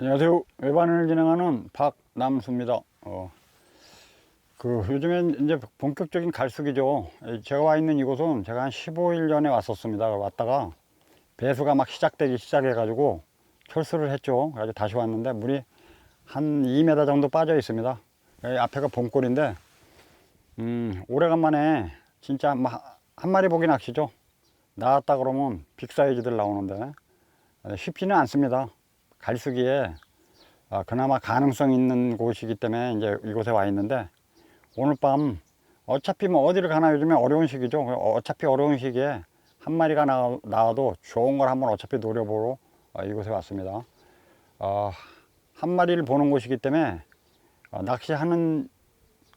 안녕하세요. 외반을 진행하는 박남수입니다. 요즘엔 이제 본격적인 갈수기죠. 제가 와 있는 이곳은 제가 한 15일 전에 왔었습니다. 왔다가 배수가 막 시작되기 시작해가지고 철수를 했죠. 그래서 다시 왔는데 물이 한 2m 정도 빠져 있습니다. 여기 앞에가 본골인데, 오래간만에 진짜 한 마리 보기 낚시죠. 나왔다 그러면 빅 사이즈들 나오는데 쉽지는 않습니다. 갈수기에 그나마 가능성 있는 곳이기 때문에 이제 이곳에 와 있는데, 오늘 밤 어차피 뭐 어디를 가나 요즘에 어려운 시기죠. 어차피 어려운 시기에 한 마리가 나와도 좋은 걸 한번 어차피 노려보러 이곳에 왔습니다. 한 마리를 보는 곳이기 때문에 낚시하는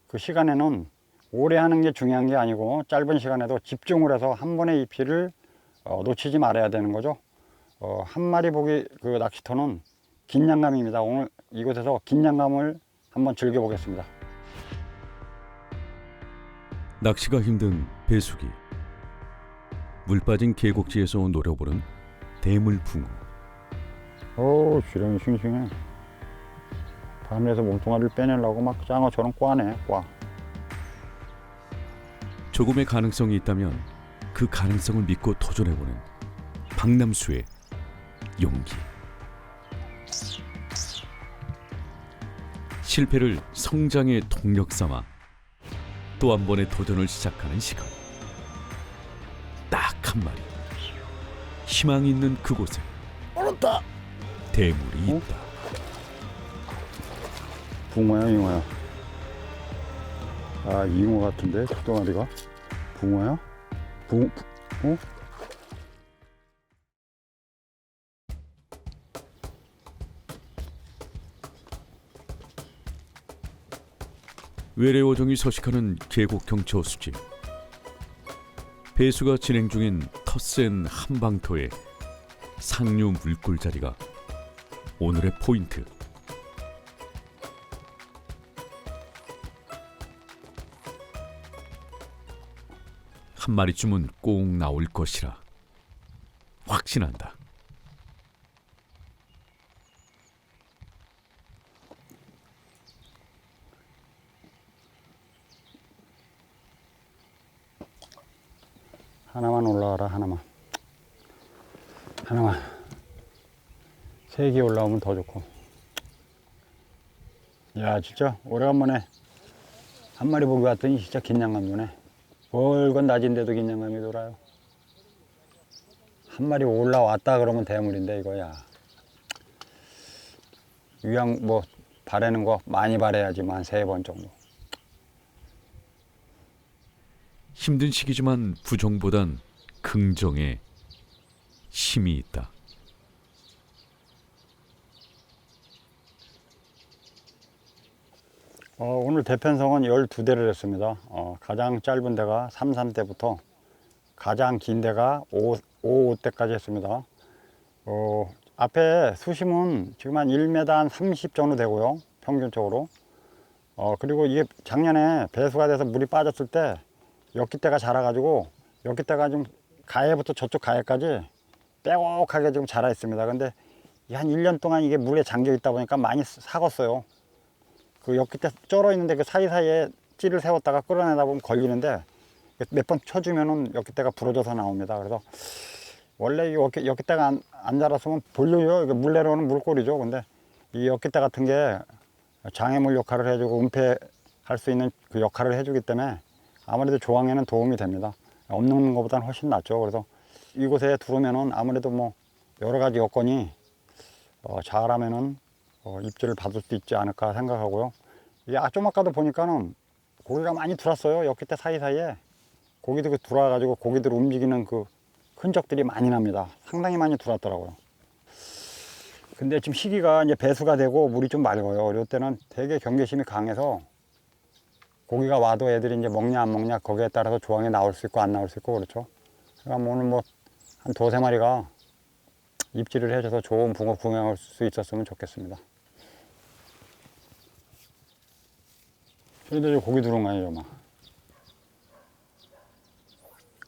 그 시간에는 오래 하는 게 중요한 게 아니고 짧은 시간에도 집중을 해서 한 번의 입질을 놓치지 말아야 되는 거죠. 한 마리 보기 그 낚시터는 긴장감입니다. 오늘 이곳에서 긴장감을 한번 즐겨보겠습니다. 낚시가 힘든 배수기. 물 빠진 계곡지에서 노려보는 대물붕어. 오, 지렁이 싱싱해. 바늘에서 몸뚱아리를 빼내려고 막 장어처럼 꽈네, 꽈. 조금의 가능성이 있다면 그 가능성을 믿고 도전해보는 박남수의 용기. 실패를 성장의 동력 삼아 또 한 번의 도전을 시작하는 시간. 딱 한 마리. 희망이 있는 그곳에 얼었다! 대물이 있다. 붕어야, 잉어야? 잉어 같은데, 두 덩어리가? 붕어야? 어? 외래어종이 서식하는 계곡 경쳐 수질. 배수가 진행 중인 텃센 한방터의 상류 물골자리가 오늘의 포인트. 한 마리쯤은 꼭 나올 것이라 확신한다. 하나만 올라와라, 하나만. 하나만. 3개 올라오면 더 좋고. 야, 진짜 오래간만에 한 마리 보기 왔더니 진짜 긴장감 도네. 멀건 낮인데도 긴장감이 돌아요. 한 마리 올라왔다 그러면 대물인데 이거야. 유양 뭐 바라는 거 많이 바라야지만 3번 정도. 힘든 시기지만 부정보단 긍정에 힘이 있다. 오늘 대편성은 12대를 했습니다. 가장 짧은 데가 33대부터 가장 긴 데가 55대까지 했습니다. 앞에 수심은 지금 한 1m 한 30 정도 되고요. 평균적으로. 그리고 이게 작년에 배수가 돼서 물이 빠졌을 때 엿깃대가 자라가지고 엿깃대가 좀 가해부터 저쪽 가해까지 빼곡하게 지금 자라 있습니다. 근데 한 1년 동안 이게 물에 잠겨 있다 보니까 많이 삭았어요. 그 엿깃대 쩔어 있는데 그 사이사이에 찌를 세웠다가 끌어내다 보면 걸리는데 몇 번 쳐주면은 엿깃대가 부러져서 나옵니다. 그래서 원래 이 엿깃대가 안 자랐으면 볼륨이요. 물내려오는 물골이죠. 근데 이 엿깃대 같은 게 장애물 역할을 해주고 은폐할 수 있는 그 역할을 해주기 때문에 아무래도 조항에는 도움이 됩니다. 없는 것보다는 훨씬 낫죠. 그래서 이곳에 들어오면은 아무래도 뭐 여러 가지 여건이 잘하면은 입질을 받을 수 있지 않을까 생각하고요. 이게 좀 아까도 보니까는 고기가 많이 들었어요. 엿깃대 사이사이에 고기들이 들어와가지고 고기들 움직이는 그 흔적들이 많이 납니다. 상당히 많이 들어왔더라고요. 근데 지금 시기가 이제 배수가 되고 물이 좀 맑아요. 이때는 되게 경계심이 강해서 고기가 와도 애들이 이제 먹냐 안 먹냐 거기에 따라서 조항이 나올 수 있고 안 나올 수 있고 그렇죠. 그러니까 오늘 뭐 한 2~3마리가 입질을 해줘서 좋은 붕어 구경할 수 있었으면 좋겠습니다. 저희들 고기 들어온 거 아니죠, 막.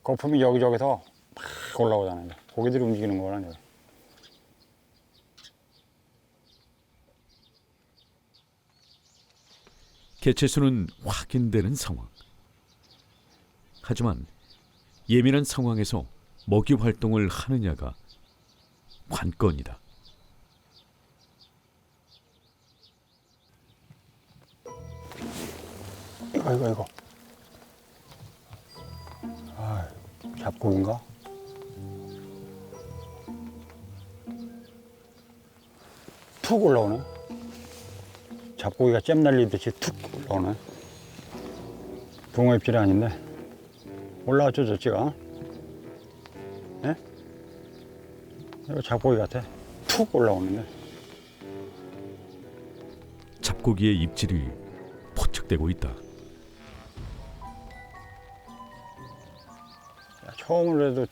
거품이 여기저기서 막 올라오잖아요. 고기들이 움직이는 거라네요. 개체수는 확인되는 상황. 하지만 예민한 상황에서 먹이 활동을 하느냐가 관건이다. 이거. 아, 잡고인가? 툭 올라오네. 잡고기가 잼 날리듯이 툭 올라오네. 붕어 입질이 아닌데 올라왔죠 저찌가? 예? 이거 잡고기 같아. 툭 올라오는데. 잡고기의 입질이 포착되고 있다.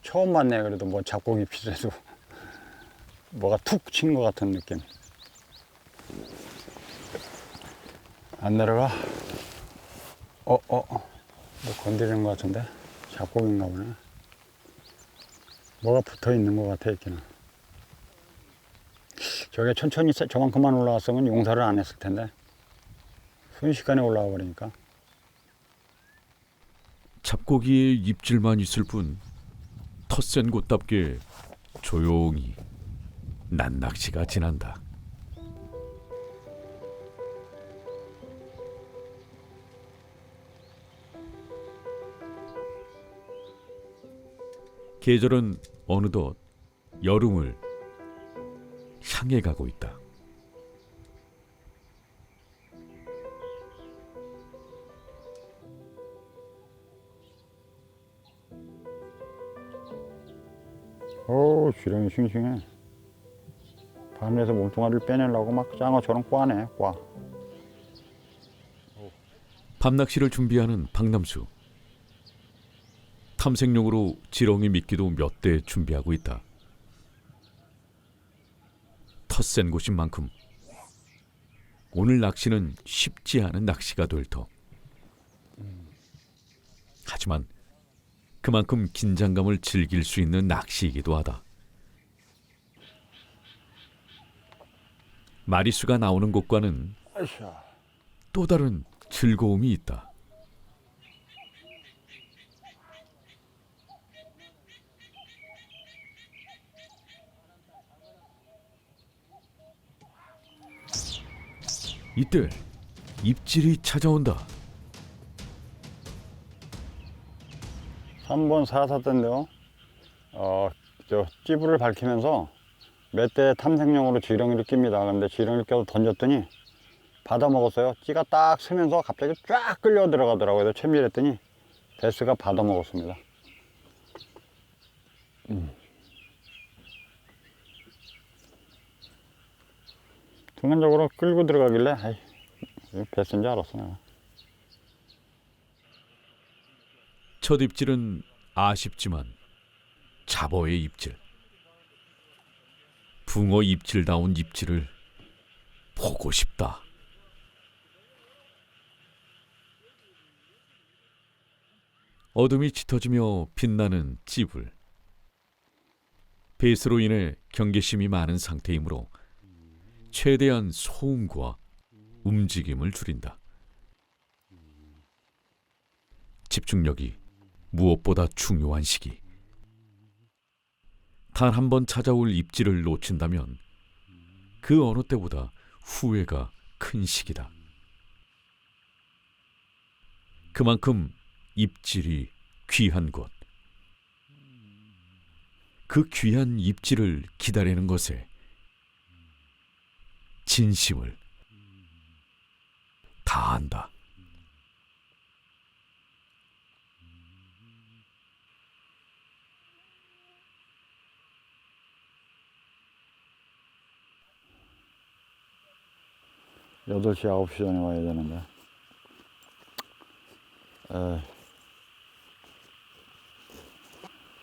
처음 봤네. 그래도 뭐 잡고기 입질에도 뭐가 툭 친 것 같은 느낌. 안 내려가? 뭐 건드리는 것 같은데? 잡고기인가 보네. 뭐가 붙어 있는 것 같아, 있기는. 저게 천천히 저만큼만 올라왔으면 용사를 안 했을 텐데. 순식간에 올라와 버리니까. 잡고기의 입질만 있을 뿐 텃센 곳답게 조용히 낱낚시가 지난다. 계절은 어느덧 여름을 향해 가고 있다. 지렁이 싱싱해. 밤에서 몸뚱아리를 빼내려고 막 장어처럼 꽈네, 꽈. 밤낚시를 준비하는 박남수. 탐색용으로 지렁이 미끼도 몇 대 준비하고 있다. 텃센 곳인 만큼 오늘 낚시는 쉽지 않은 낚시가 될 터. 하지만 그만큼 긴장감을 즐길 수 있는 낚시이기도 하다. 마리수가 나오는 곳과는 또 다른 즐거움이 있다. 이때 입질이 찾아온다. 3번 4사대인데요. 찌부를 밝히면서 몇 대 탐색용으로 지렁이를 낍니다. 근데 지렁이를 껴서 던졌더니 받아 먹었어요. 찌가 딱 서면서 갑자기 쫙 끌려 들어가더라고요. 채밀했더니 베스가 받아 먹었습니다. 순간적으로 끌고 들어가길래 아이, 베스인 줄 알았어 내가. 첫 입질은 아쉽지만 잡어의 입질. 붕어 입질다운 입질을 보고 싶다. 어둠이 짙어지며 빛나는 찌불. 베스로 인해 경계심이 많은 상태이므로 최대한 소음과 움직임을 줄인다. 집중력이 무엇보다 중요한 시기. 단 한 번 찾아올 입질을 놓친다면 그 어느 때보다 후회가 큰 시기다. 그만큼 입질이 귀한 것. 그 귀한 입질을 기다리는 것에 진심을 다한다. 여덟 시 9시 전에 와야 되는데.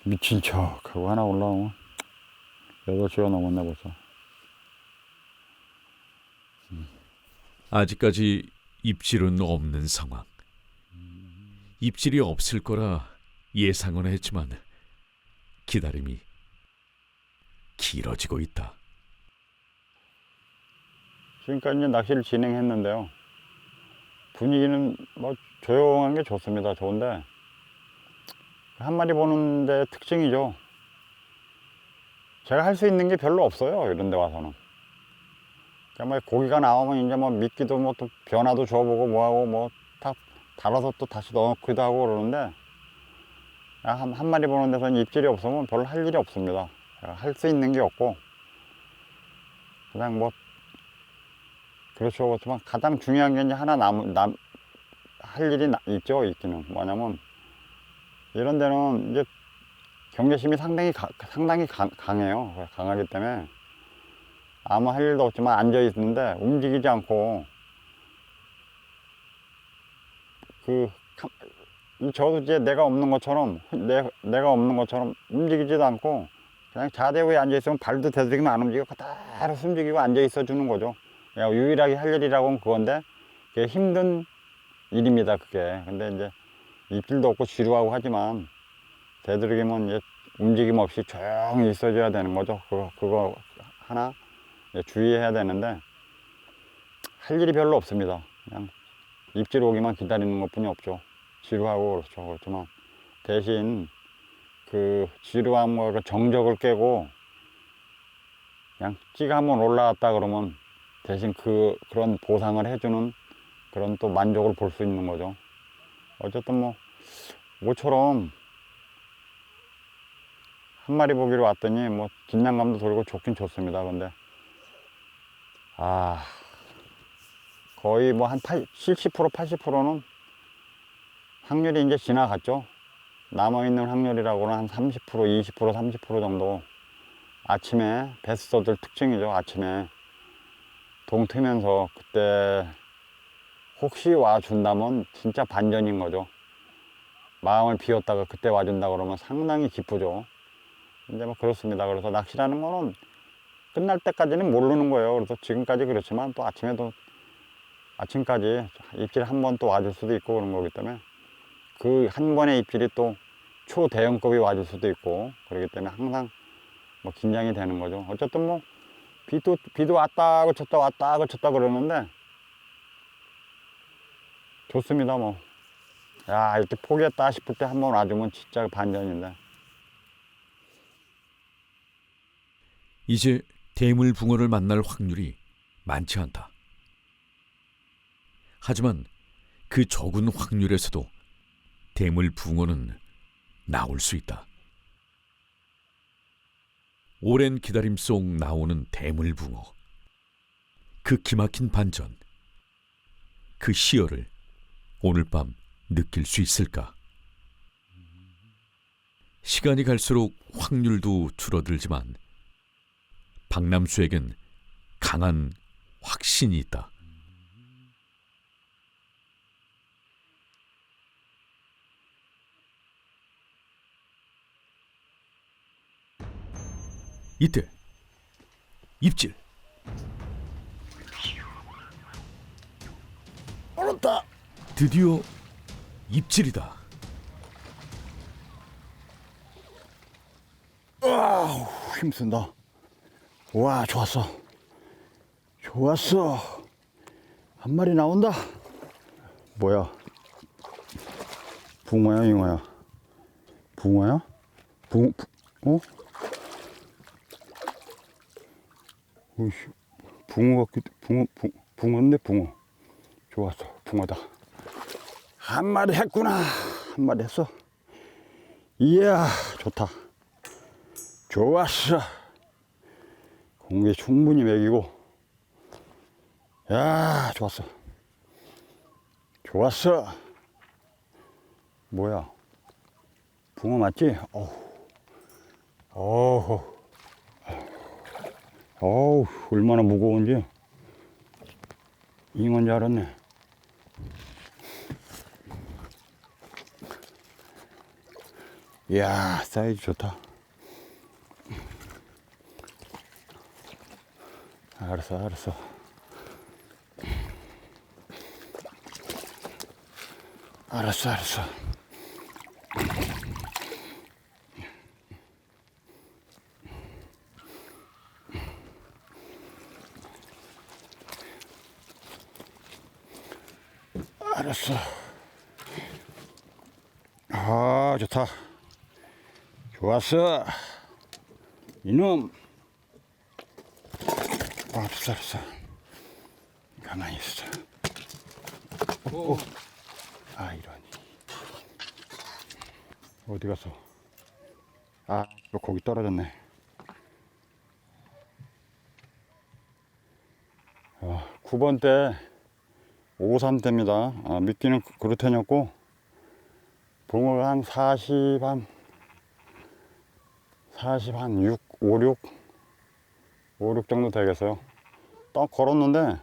미친 척하고 하나 올라오면 8시가 넘었네 벌써. 아직까지 입질은 없는 상황. 입질이 없을 거라 예상은 했지만 기다림이 길어지고 있다. 지금까지 이제 낚시를 진행했는데요. 분위기는 뭐 조용한 게 좋습니다. 좋은데 한 마리 보는데 특징이죠. 제가 할 수 있는 게 별로 없어요. 이런 데 와서는. 그러니까 뭐 고기가 나오면 이제 뭐 미끼도 뭐 또 변화도 줘보고 뭐하고 뭐 다 달아서 또 다시 넣기도 하고 그러는데 한 마리 보는 데서는 입질이 없으면 별로 할 일이 없습니다. 할 수 있는 게 없고 그냥 뭐 그렇죠. 그렇지만 가장 중요한 게 이제 하나 할 일이 있죠. 있기는 뭐냐면 이런 데는 이제 경계심이 상당히 강해요. 강하기 때문에 아무 할 일도 없지만 앉아 있는데 움직이지 않고 저도 이제 내가 없는 것처럼 내가 없는 것처럼 움직이지도 않고 그냥 자대후에 앉아 있으면 발도 대들이면 안 움직이고 그대로 숨죽이고 앉아 있어 주는 거죠. 그냥 유일하게 할 일이라고는 그건데 그게 힘든 일입니다. 그게. 근데 이제 입질도 없고 지루하고 하지만 되도록이면 이제 움직임 없이 조용히 있어줘야 되는 거죠. 그거 하나 주의해야 되는데 할 일이 별로 없습니다. 그냥 입질 오기만 기다리는 것뿐이 없죠. 지루하고 그렇죠. 그렇지만 대신 그 지루함과 그 정적을 깨고 그냥 찌가 한번 올라왔다 그러면 대신 그런 보상을 해주는 그런 또 만족을 볼 수 있는 거죠. 어쨌든 뭐 모처럼 한 마리 보기로 왔더니 뭐 긴장감도 돌고 좋긴 좋습니다. 근데 거의 뭐 한 70% 80%는 확률이 이제 지나갔죠. 남아있는 확률이라고는 한 30% 20% 30% 정도. 아침에 베스터들 특징이죠. 아침에 동 트면서 그때 혹시 와준다면 진짜 반전인 거죠. 마음을 비웠다가 그때 와준다 그러면 상당히 기쁘죠. 근데 뭐 그렇습니다. 그래서 낚시라는 거는 끝날 때까지는 모르는 거예요. 그래서 지금까지 그렇지만 또 아침까지 입질 한 번 또 와줄 수도 있고 그런 거기 때문에 그 한 번의 입질이 또 초대형급이 와줄 수도 있고 그렇기 때문에 항상 뭐 긴장이 되는 거죠. 어쨌든 뭐 비도 왔다 그쳤다 왔다 그쳤다 그러는데 좋습니다. 뭐 야 이렇게 포기했다 싶을 때 한 번 와주면 진짜 반전인데. 이제 대물 붕어를 만날 확률이 많지 않다. 하지만 그 적은 확률에서도 대물 붕어는 나올 수 있다. 오랜 기다림 속 나오는 대물 붕어. 그 기막힌 반전, 그 희열을 오늘 밤 느낄 수 있을까? 시간이 갈수록 확률도 줄어들지만 박남수에겐 강한 확신이 있다. 이때 입질. 얼었다. 드디어 입질이다. 힘쓴다. 와 좋았어. 좋았어. 한 마리 나온다. 뭐야? 붕어야 잉어야? 붕어야? 어? 어이씨, 붕어인데 붕어. 좋았어. 붕어다. 한 마리 했구나. 한 마리 했어. 이야 좋다. 좋았어. 공기 충분히 먹이고. 야 좋았어. 좋았어. 뭐야? 붕어 맞지? 어우 얼마나 무거운지. 잉어인 줄 알았네. 이야 사이즈 좋다. 알았어. 알았어. 알았어. 아, 좋다. 좋았어. 이놈. 알았어. 가만히 있어. 아, 이런. 어디 갔어? 아, 이거 고기 떨어졌네. 9번 때 53대입니다. 미끼는 그루텐이었고 붕어가 한 40, 한 6, 5, 6 정도 되겠어요. 딱 걸었는데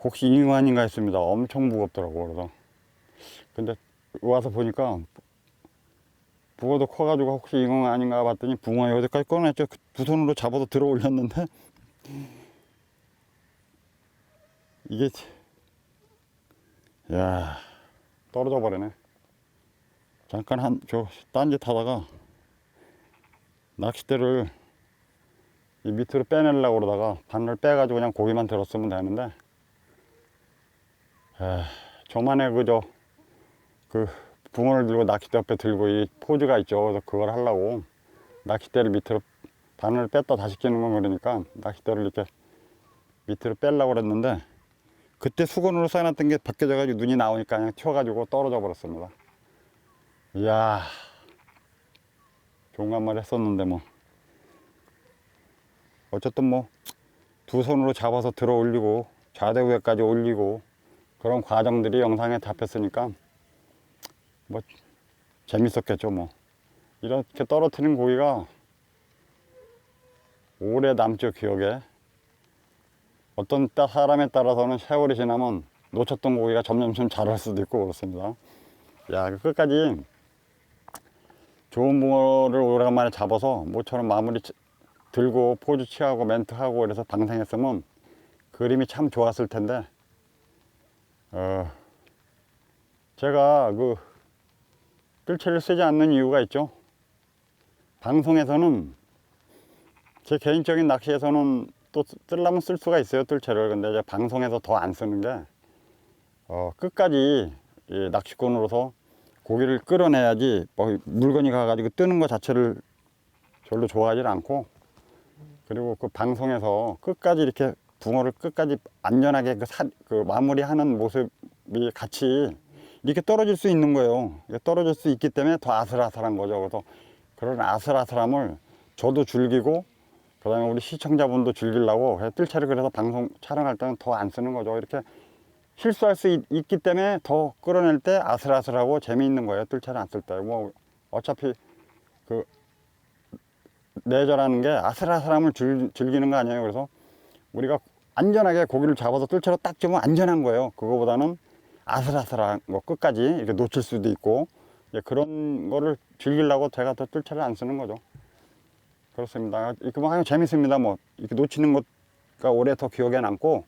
혹시 잉어 아닌가 했습니다. 엄청 무겁더라고. 그래서 근데 와서 보니까 붕어도 커가지고 혹시 잉어 아닌가 봤더니 붕어 여기까지 꺼냈죠. 두 손으로 잡아서 들어 올렸는데 이게 야 떨어져 버리네. 잠깐 딴짓 하다가 낚싯대를 이 밑으로 빼내려고 그러다가 바늘 빼가지고 그냥 고기만 들었으면 되는데 저만의 그 붕어를 들고 낚싯대 옆에 들고 이 포즈가 있죠. 그래서 그걸 하려고 낚싯대를 밑으로 바늘을 뺐다 다시 끼는 건 그러니까 낚싯대를 이렇게 밑으로 빼려고 그랬는데 그때 수건으로 쌓아놨던 게 벗겨져가지고 눈이 나오니까 그냥 튀어가지고 떨어져 버렸습니다. 이야, 좋은 한 마리 했었는데 뭐 어쨌든 뭐 두 손으로 잡아서 들어 올리고 좌대 위에까지 올리고 그런 과정들이 영상에 잡혔으니까 뭐 재밌었겠죠. 뭐 이렇게 떨어뜨린 고기가 오래 남죠, 기억에. 어떤 사람에 따라서는 세월이 지나면 놓쳤던 고기가 점점 자랄 수도 있고 그렇습니다. 야, 끝까지 좋은 붕어를 오래간만에 잡아서 모처럼 마무리 들고 포즈 취하고 멘트하고 그래서 방생했으면 그림이 참 좋았을 텐데 제가 그 뜰채를 쓰지 않는 이유가 있죠. 방송에서는 제 개인적인 낚시에서는 또 쓰려면 쓸 수가 있어요, 뜰채를. 근데 이제 방송에서 더 안 쓰는 게 끝까지 이 낚시꾼으로서 고기를 끌어내야지 뭐 물건이 가가지고 뜨는 것 자체를 별로 좋아하지 않고, 그리고 그 방송에서 끝까지 이렇게 붕어를 끝까지 안전하게 그 마무리하는 모습이 같이 이렇게 떨어질 수 있는 거예요. 떨어질 수 있기 때문에 더 아슬아슬한 거죠. 그래서 그런 아슬아슬함을 저도 즐기고 그다음에 우리 시청자분도 즐기려고 뜰채를 그래서 방송 촬영할 때는 더 안 쓰는 거죠. 이렇게 실수할 수 있기 때문에 더 끌어낼 때 아슬아슬하고 재미있는 거예요. 뜰채를 안 쓸 때. 뭐 어차피 그 내절하는 게 아슬아슬함을 즐기는 거 아니에요. 그래서 우리가 안전하게 고기를 잡아서 뜰채로 딱 집으면 안전한 거예요. 그거보다는 아슬아슬한 거 끝까지 이렇게 놓칠 수도 있고 그런 거를 즐기려고 제가 더 뜰채를 안 쓰는 거죠. 그렇습니다. 이렇게 뭐 하면 재밌습니다. 뭐 이렇게 놓치는 것가 오래 더 기억에 남고,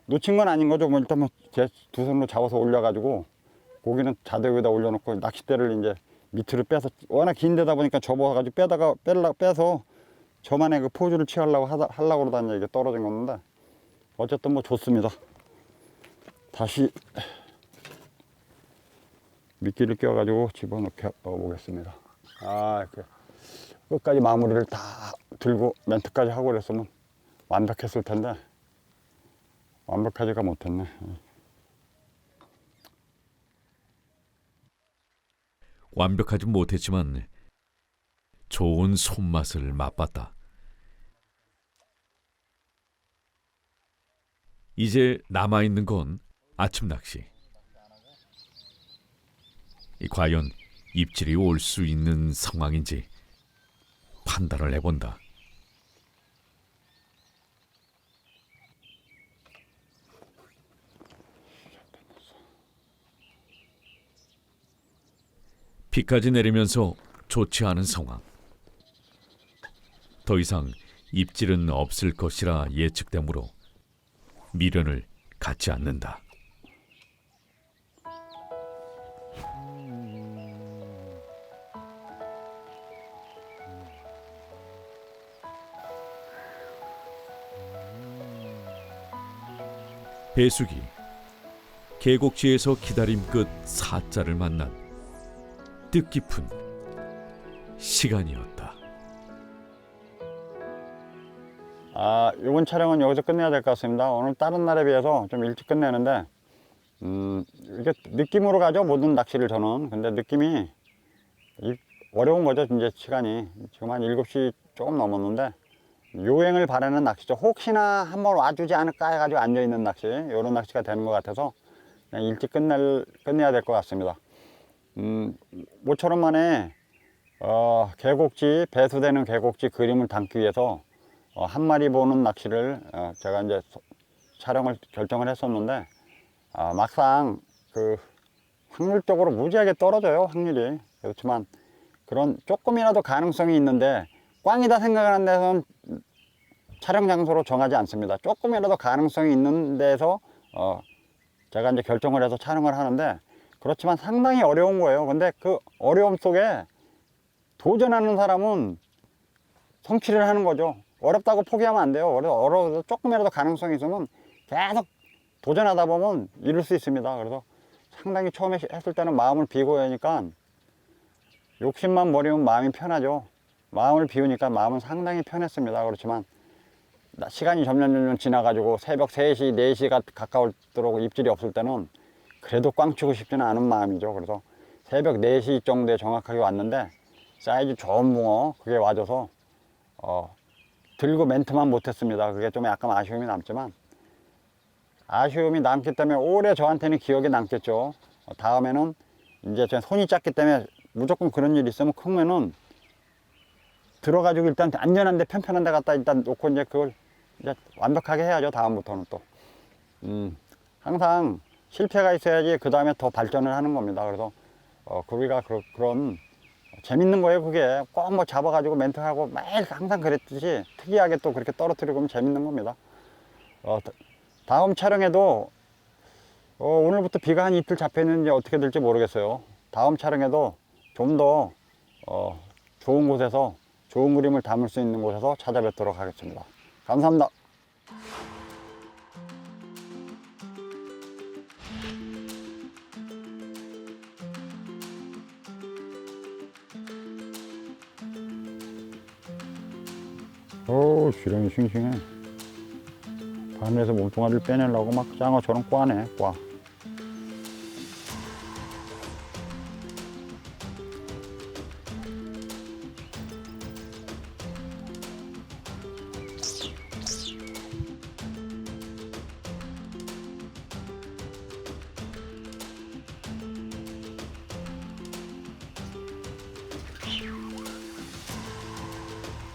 놓친 건 아닌 거죠. 뭐 일단 뭐 제 두 손으로 잡아서 올려가지고 고기는 자대 위에다 올려놓고 낚싯대를 이제 밑으로 빼서 워낙 긴 데다 보니까 접어가지고 빼서 저만의 그 포즈를 취하려고 하려고 그러다니 이게 떨어진 건데 어쨌든 뭐 좋습니다. 다시 미끼를 껴가지고 집어넣게 보겠습니다. 이렇게 끝까지 마무리를 다 들고 멘트까지 하고 그랬으면 완벽했을 텐데 완벽하지가 못했네. 완벽하지 못했지만 좋은 손맛을 맛봤다. 이제 남아있는 건 아침 낚시. 과연 입질이 올 수 있는 상황인지 판단을 해본다. 비까지 내리면서 좋지 않은 상황. 더 이상 입질은 없을 것이라 예측되므로 미련을 갖지 않는다. 배수기 계곡지에서 기다림 끝 사자를 만난 뜻깊은 시간이었다. 이번 촬영은 여기서 끝내야 될 것 같습니다. 오늘 다른 날에 비해서 좀 일찍 끝내는데, 이게 느낌으로 가죠, 모든 낚시를 저는. 근데 느낌이 어려운 거죠, 이제 시간이. 지금 한 7시 조금 넘었는데, 요행을 바라는 낚시죠. 혹시나 한번 와주지 않을까 해가지고 앉아있는 낚시, 이런 낚시가 되는 것 같아서 그냥 일찍 끝내야 될 것 같습니다. 모처럼 만에 계곡지, 배수되는 계곡지 그림을 담기 위해서 한 마리 보는 낚시를 제가 이제 촬영을 결정을 했었는데, 막상 그 확률적으로 무지하게 떨어져요, 확률이. 그렇지만 그런 조금이라도 가능성이 있는데, 꽝이다 생각하는 데서는 촬영 장소로 정하지 않습니다. 조금이라도 가능성이 있는 데서 제가 이제 결정을 해서 촬영을 하는데, 그렇지만 상당히 어려운 거예요. 근데 그 어려움 속에 도전하는 사람은 성취를 하는 거죠. 어렵다고 포기하면 안 돼요. 어려워도 조금이라도 가능성이 있으면 계속 도전하다 보면 이룰 수 있습니다. 그래서 상당히 처음에 했을 때는 마음을 비고 하니까, 욕심만 버리면 마음이 편하죠. 마음을 비우니까 마음은 상당히 편했습니다. 그렇지만 시간이 점점 지나가지고 새벽 3시, 4시가 가까울도록 입질이 없을 때는 그래도 꽝 치고 싶지는 않은 마음이죠. 그래서 새벽 4시 정도에 정확하게 왔는데, 사이즈 좋은 붕어 그게 와줘서 들고 멘트만 못했습니다. 그게 좀 약간 아쉬움이 남지만, 아쉬움이 남기 때문에 오래 저한테는 기억에 남겠죠. 다음에는 이제 제 손이 작기 때문에 무조건 그런 일이 있으면 크면은 들어가지고 일단 안전한 데 편편한 데 갖다 일단 놓고 이제 그걸 이제 완벽하게 해야죠. 다음부터는 또 항상 실패가 있어야지 그 다음에 더 발전을 하는 겁니다. 그래서 우리가 그런 재밌는 거예요. 그게 꼭 뭐 잡아가지고 멘트하고 매일 항상 그랬듯이 특이하게 또 그렇게 떨어뜨리고 하면 재밌는 겁니다. 다음 촬영에도 오늘부터 비가 한 이틀 잡혀있는지 어떻게 될지 모르겠어요. 다음 촬영에도 좀 더 좋은 곳에서 좋은 그림을 담을 수 있는 곳에서 찾아뵙도록 하겠습니다. 감사합니다. 오, 지렁이 싱싱해. 바늘에서 몸뚱아리를 빼내려고 막 장어처럼 꽈네, 꽈.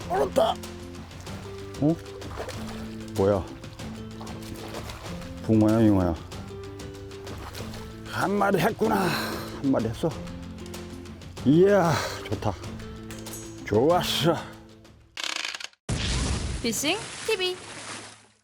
얼었다. 뭐야? 붕어야, 잉어야? 한 마리 했구나. 한 마리 했어. 이야, 좋다. 좋았어. 피싱 TV